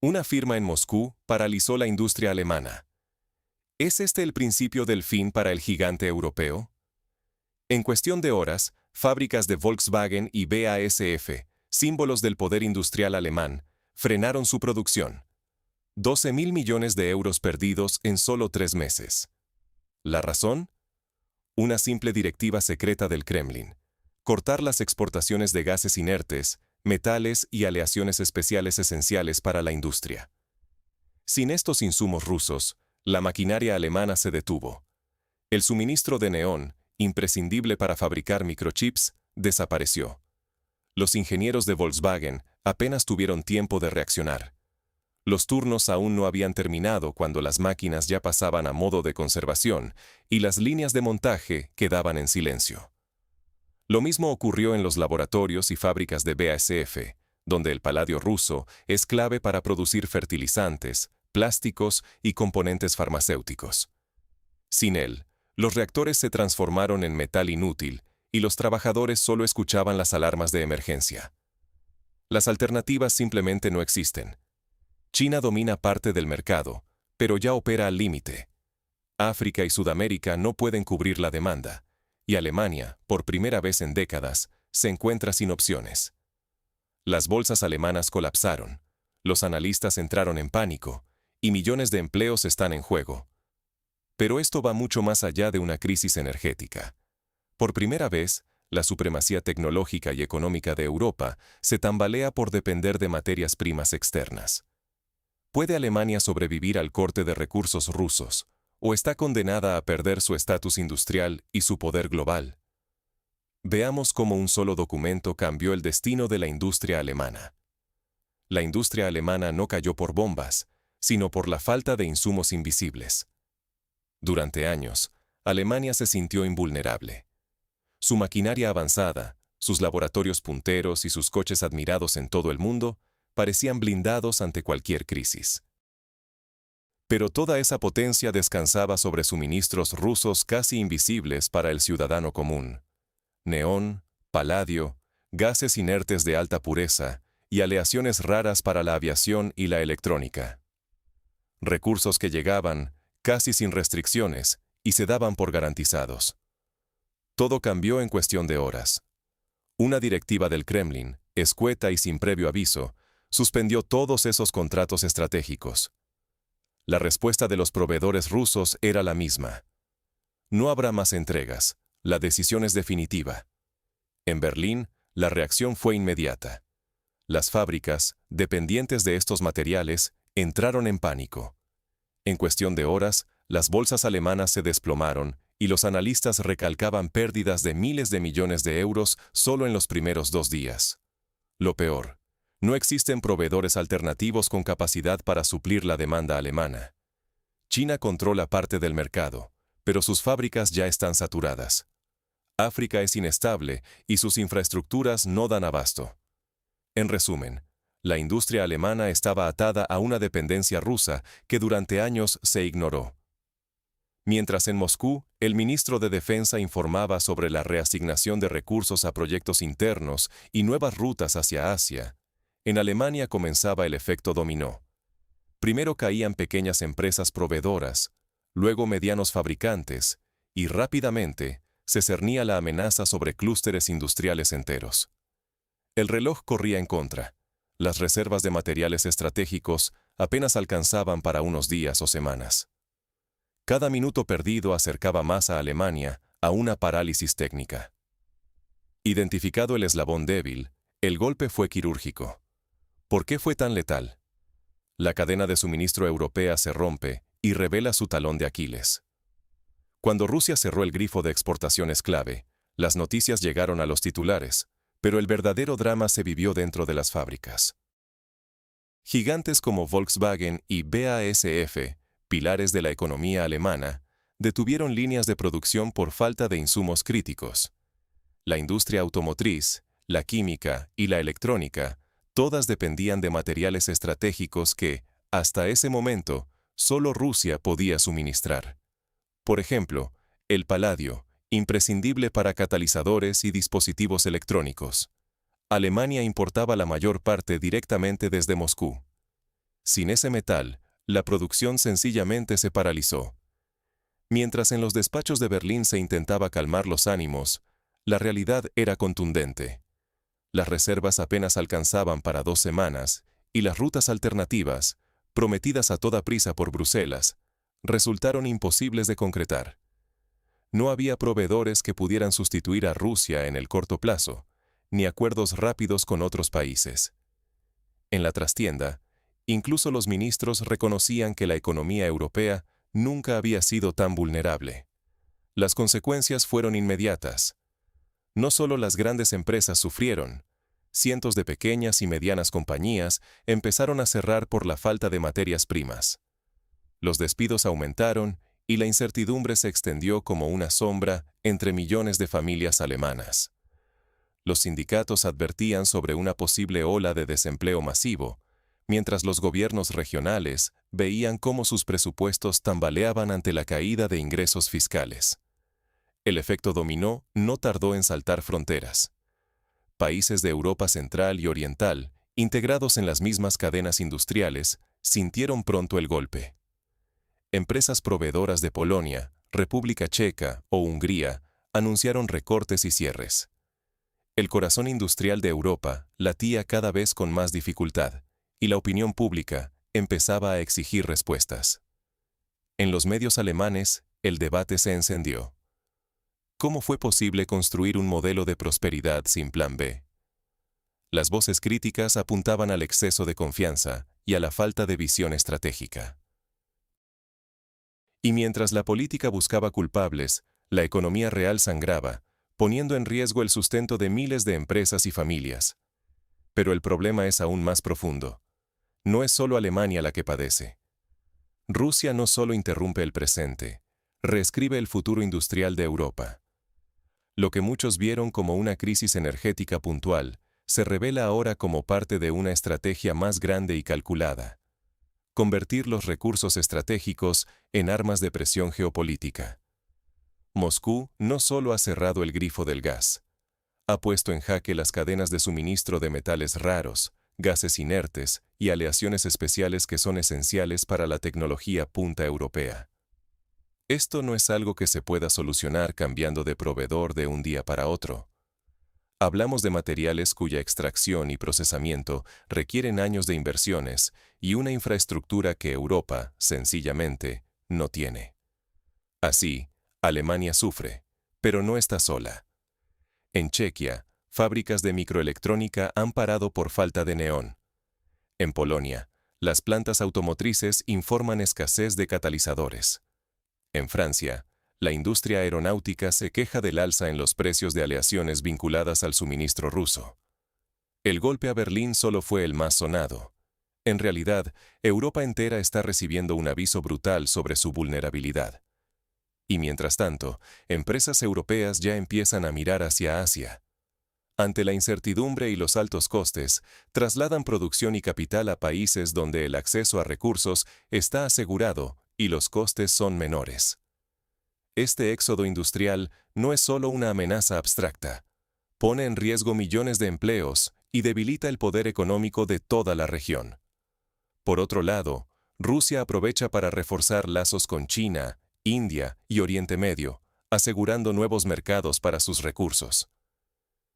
Una firma en Moscú paralizó la industria alemana. ¿Es este el principio del fin para el gigante europeo? En cuestión de horas, fábricas de Volkswagen y BASF, símbolos del poder industrial alemán, frenaron su producción. 12.000 millones de euros perdidos en solo 3 meses. ¿La razón? Una simple directiva secreta del Kremlin: cortar las exportaciones de gases inertes, metales y aleaciones especiales esenciales para la industria. Sin estos insumos rusos, la maquinaria alemana se detuvo. El suministro de neón, imprescindible para fabricar microchips, desapareció. Los ingenieros de Volkswagen apenas tuvieron tiempo de reaccionar. Los turnos aún no habían terminado cuando las máquinas ya pasaban a modo de conservación y las líneas de montaje quedaban en silencio. Lo mismo ocurrió en los laboratorios y fábricas de BASF, donde el paladio ruso es clave para producir fertilizantes, plásticos y componentes farmacéuticos. Sin él, los reactores se transformaron en metal inútil y los trabajadores solo escuchaban las alarmas de emergencia. Las alternativas simplemente no existen. China domina parte del mercado, pero ya opera al límite. África y Sudamérica no pueden cubrir la demanda, y Alemania, por primera vez en décadas, se encuentra sin opciones. Las bolsas alemanas colapsaron, los analistas entraron en pánico, y millones de empleos están en juego. Pero esto va mucho más allá de una crisis energética. Por primera vez, la supremacía tecnológica y económica de Europa se tambalea por depender de materias primas externas. ¿Puede Alemania sobrevivir al corte de recursos rusos, o está condenada a perder su estatus industrial y su poder global? Veamos cómo un solo documento cambió el destino de la industria alemana. La industria alemana no cayó por bombas, sino por la falta de insumos invisibles. Durante años, Alemania se sintió invulnerable. Su maquinaria avanzada, sus laboratorios punteros y sus coches admirados en todo el mundo parecían blindados ante cualquier crisis. Pero toda esa potencia descansaba sobre suministros rusos casi invisibles para el ciudadano común: neón, paladio, gases inertes de alta pureza y aleaciones raras para la aviación y la electrónica. Recursos que llegaban, casi sin restricciones, y se daban por garantizados. Todo cambió en cuestión de horas. Una directiva del Kremlin, escueta y sin previo aviso, suspendió todos esos contratos estratégicos. La respuesta de los proveedores rusos era la misma: no habrá más entregas, la decisión es definitiva. En Berlín, la reacción fue inmediata. Las fábricas, dependientes de estos materiales, entraron en pánico. En cuestión de horas, las bolsas alemanas se desplomaron y los analistas recalcaban pérdidas de miles de millones de euros solo en los primeros 2 días. Lo peor: no existen proveedores alternativos con capacidad para suplir la demanda alemana. China controla parte del mercado, pero sus fábricas ya están saturadas. África es inestable y sus infraestructuras no dan abasto. En resumen, la industria alemana estaba atada a una dependencia rusa que durante años se ignoró. Mientras en Moscú, el ministro de Defensa informaba sobre la reasignación de recursos a proyectos internos y nuevas rutas hacia Asia, en Alemania comenzaba el efecto dominó. Primero caían pequeñas empresas proveedoras, luego medianos fabricantes, y rápidamente se cernía la amenaza sobre clústeres industriales enteros. El reloj corría en contra. Las reservas de materiales estratégicos apenas alcanzaban para unos días o semanas. Cada minuto perdido acercaba más a Alemania a una parálisis técnica. Identificado el eslabón débil, el golpe fue quirúrgico. ¿Por qué fue tan letal? La cadena de suministro europea se rompe y revela su talón de Aquiles. Cuando Rusia cerró el grifo de exportaciones clave, las noticias llegaron a los titulares, pero el verdadero drama se vivió dentro de las fábricas. Gigantes como Volkswagen y BASF, pilares de la economía alemana, detuvieron líneas de producción por falta de insumos críticos. La industria automotriz, la química y la electrónica, todas dependían de materiales estratégicos que, hasta ese momento, solo Rusia podía suministrar. Por ejemplo, el paladio, imprescindible para catalizadores y dispositivos electrónicos. Alemania importaba la mayor parte directamente desde Moscú. Sin ese metal, la producción sencillamente se paralizó. Mientras en los despachos de Berlín se intentaba calmar los ánimos, la realidad era contundente. Las reservas apenas alcanzaban para 2 semanas, y las rutas alternativas, prometidas a toda prisa por Bruselas, resultaron imposibles de concretar. No había proveedores que pudieran sustituir a Rusia en el corto plazo, ni acuerdos rápidos con otros países. En la trastienda, incluso los ministros reconocían que la economía europea nunca había sido tan vulnerable. Las consecuencias fueron inmediatas. No solo las grandes empresas sufrieron, cientos de pequeñas y medianas compañías empezaron a cerrar por la falta de materias primas. Los despidos aumentaron y la incertidumbre se extendió como una sombra entre millones de familias alemanas. Los sindicatos advertían sobre una posible ola de desempleo masivo, mientras los gobiernos regionales veían cómo sus presupuestos tambaleaban ante la caída de ingresos fiscales. El efecto dominó no tardó en saltar fronteras. Países de Europa Central y Oriental, integrados en las mismas cadenas industriales, sintieron pronto el golpe. Empresas proveedoras de Polonia, República Checa o Hungría anunciaron recortes y cierres. El corazón industrial de Europa latía cada vez con más dificultad, y la opinión pública empezaba a exigir respuestas. En los medios alemanes, el debate se encendió. ¿Cómo fue posible construir un modelo de prosperidad sin plan B? Las voces críticas apuntaban al exceso de confianza y a la falta de visión estratégica. Y mientras la política buscaba culpables, la economía real sangraba, poniendo en riesgo el sustento de miles de empresas y familias. Pero el problema es aún más profundo. No es solo Alemania la que padece. Rusia no solo interrumpe el presente, reescribe el futuro industrial de Europa. Lo que muchos vieron como una crisis energética puntual, se revela ahora como parte de una estrategia más grande y calculada. Convertir los recursos estratégicos en armas de presión geopolítica. Moscú no solo ha cerrado el grifo del gas, ha puesto en jaque las cadenas de suministro de metales raros, gases inertes y aleaciones especiales que son esenciales para la tecnología punta europea. Esto no es algo que se pueda solucionar cambiando de proveedor de un día para otro. Hablamos de materiales cuya extracción y procesamiento requieren años de inversiones y una infraestructura que Europa, sencillamente, no tiene. Así, Alemania sufre, pero no está sola. En Chequia, fábricas de microelectrónica han parado por falta de neón. En Polonia, las plantas automotrices informan escasez de catalizadores. En Francia, la industria aeronáutica se queja del alza en los precios de aleaciones vinculadas al suministro ruso. El golpe a Berlín solo fue el más sonado. En realidad, Europa entera está recibiendo un aviso brutal sobre su vulnerabilidad. Y mientras tanto, empresas europeas ya empiezan a mirar hacia Asia. Ante la incertidumbre y los altos costes, trasladan producción y capital a países donde el acceso a recursos está asegurado y los costes son menores. Este éxodo industrial no es solo una amenaza abstracta. Pone en riesgo millones de empleos y debilita el poder económico de toda la región. Por otro lado, Rusia aprovecha para reforzar lazos con China, India y Oriente Medio, asegurando nuevos mercados para sus recursos.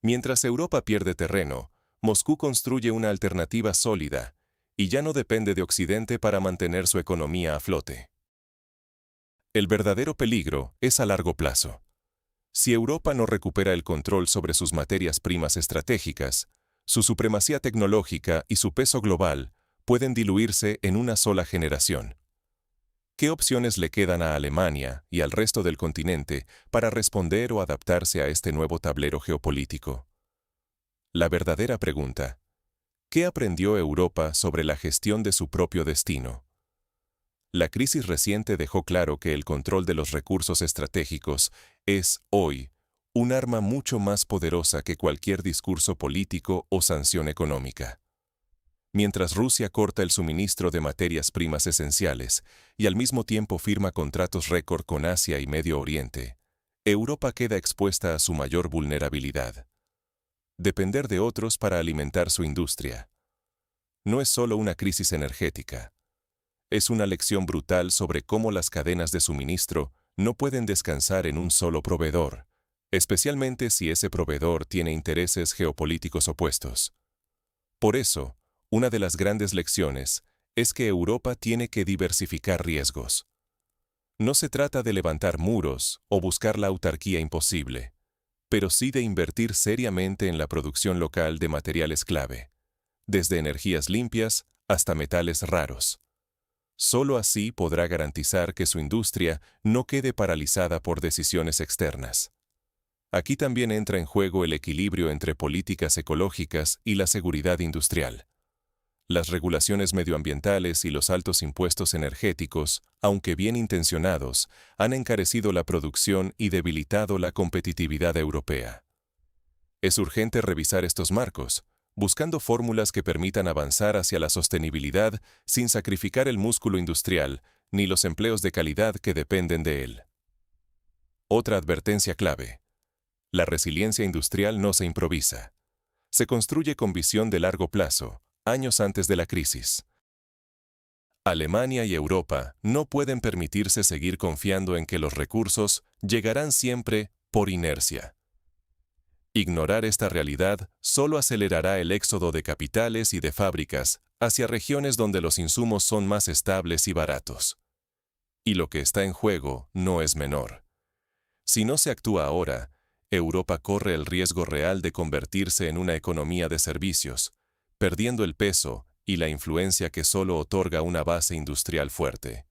Mientras Europa pierde terreno, Moscú construye una alternativa sólida y ya no depende de Occidente para mantener su economía a flote. El verdadero peligro es a largo plazo. Si Europa no recupera el control sobre sus materias primas estratégicas, su supremacía tecnológica y su peso global pueden diluirse en una sola generación. ¿Qué opciones le quedan a Alemania y al resto del continente para responder o adaptarse a este nuevo tablero geopolítico? La verdadera pregunta: ¿qué aprendió Europa sobre la gestión de su propio destino? La crisis reciente dejó claro que el control de los recursos estratégicos es, hoy, un arma mucho más poderosa que cualquier discurso político o sanción económica. Mientras Rusia corta el suministro de materias primas esenciales y al mismo tiempo firma contratos récord con Asia y Medio Oriente, Europa queda expuesta a su mayor vulnerabilidad: depender de otros para alimentar su industria. no es solo una crisis energética. Es una lección brutal sobre cómo las cadenas de suministro no pueden descansar en un solo proveedor, especialmente si ese proveedor tiene intereses geopolíticos opuestos. Por eso, una de las grandes lecciones es que Europa tiene que diversificar riesgos. No se trata de levantar muros o buscar la autarquía imposible, pero sí de invertir seriamente en la producción local de materiales clave, desde energías limpias hasta metales raros. Solo así podrá garantizar que su industria no quede paralizada por decisiones externas. Aquí también entra en juego el equilibrio entre políticas ecológicas y la seguridad industrial. Las regulaciones medioambientales y los altos impuestos energéticos, aunque bien intencionados, han encarecido la producción y debilitado la competitividad europea. Es urgente revisar estos marcos, buscando fórmulas que permitan avanzar hacia la sostenibilidad sin sacrificar el músculo industrial ni los empleos de calidad que dependen de él. Otra advertencia clave. La resiliencia industrial no se improvisa. Se construye con visión de largo plazo, años antes de la crisis. Alemania y Europa no pueden permitirse seguir confiando en que los recursos llegarán siempre por inercia. Ignorar esta realidad solo acelerará el éxodo de capitales y de fábricas hacia regiones donde los insumos son más estables y baratos. Y lo que está en juego no es menor. Si no se actúa ahora, Europa corre el riesgo real de convertirse en una economía de servicios, perdiendo el peso y la influencia que solo otorga una base industrial fuerte.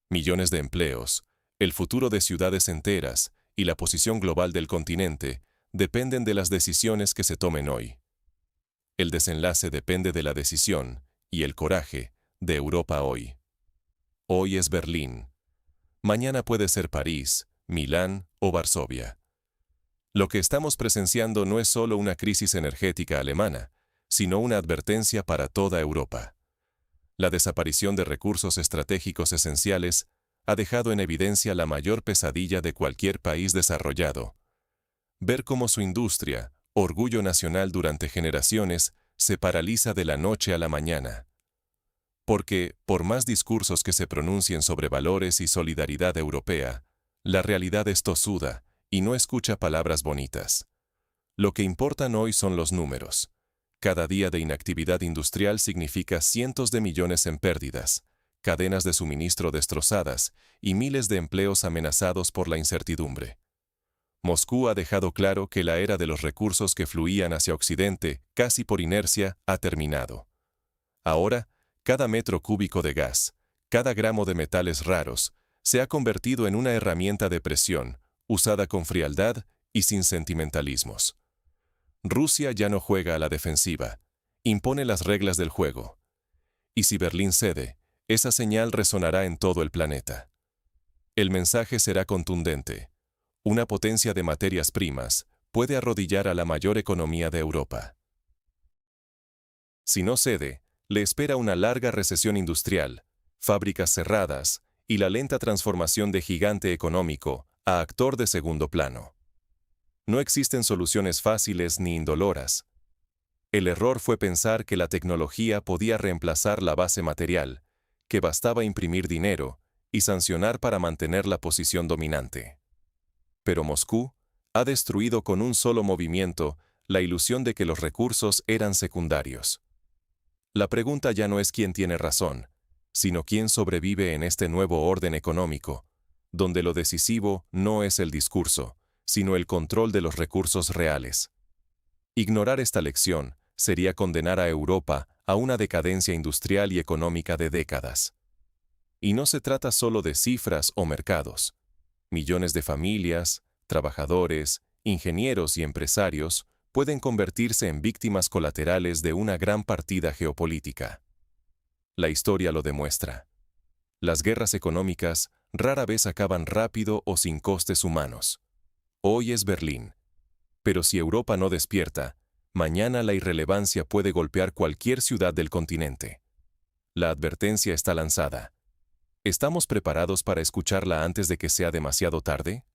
Millones de empleos, el futuro de ciudades enteras y la posición global del continente dependen de las decisiones que se tomen hoy. El desenlace depende de la decisión y el coraje de Europa hoy. Hoy es Berlín. Mañana puede ser París, Milán o Varsovia. Lo que estamos presenciando no es solo una crisis energética alemana, sino una advertencia para toda Europa. La desaparición de recursos estratégicos esenciales ha dejado en evidencia la mayor pesadilla de cualquier país desarrollado. Ver cómo su industria, orgullo nacional durante generaciones, se paraliza de la noche a la mañana. Porque, por más discursos que se pronuncien sobre valores y solidaridad europea, la realidad es tosuda y no escucha palabras bonitas. Lo que importan hoy son los números. Cada día de inactividad industrial significa cientos de millones en pérdidas, cadenas de suministro destrozadas y miles de empleos amenazados por la incertidumbre. Moscú ha dejado claro que la era de los recursos que fluían hacia Occidente, casi por inercia, ha terminado. Ahora, cada metro cúbico de gas, cada gramo de metales raros, se ha convertido en una herramienta de presión, usada con frialdad y sin sentimentalismos. Rusia ya no juega a la defensiva, impone las reglas del juego. Y si Berlín cede, esa señal resonará en todo el planeta. El mensaje será contundente. Una potencia de materias primas puede arrodillar a la mayor economía de Europa. Si no cede, le espera una larga recesión industrial, fábricas cerradas y la lenta transformación de gigante económico a actor de segundo plano. No existen soluciones fáciles ni indoloras. El error fue pensar que la tecnología podía reemplazar la base material, que bastaba imprimir dinero y sancionar para mantener la posición dominante. Pero Moscú ha destruido con un solo movimiento la ilusión de que los recursos eran secundarios. La pregunta ya no es quién tiene razón, sino quién sobrevive en este nuevo orden económico, donde lo decisivo no es el discurso, sino el control de los recursos reales. Ignorar esta lección sería condenar a Europa a una decadencia industrial y económica de décadas. Y no se trata solo de cifras o mercados. Millones de familias, trabajadores, ingenieros y empresarios pueden convertirse en víctimas colaterales de una gran partida geopolítica. La historia lo demuestra. Las guerras económicas rara vez acaban rápido o sin costes humanos. Hoy es Berlín. Pero si Europa no despierta, mañana la irrelevancia puede golpear cualquier ciudad del continente. La advertencia está lanzada. ¿Estamos preparados para escucharla antes de que sea demasiado tarde?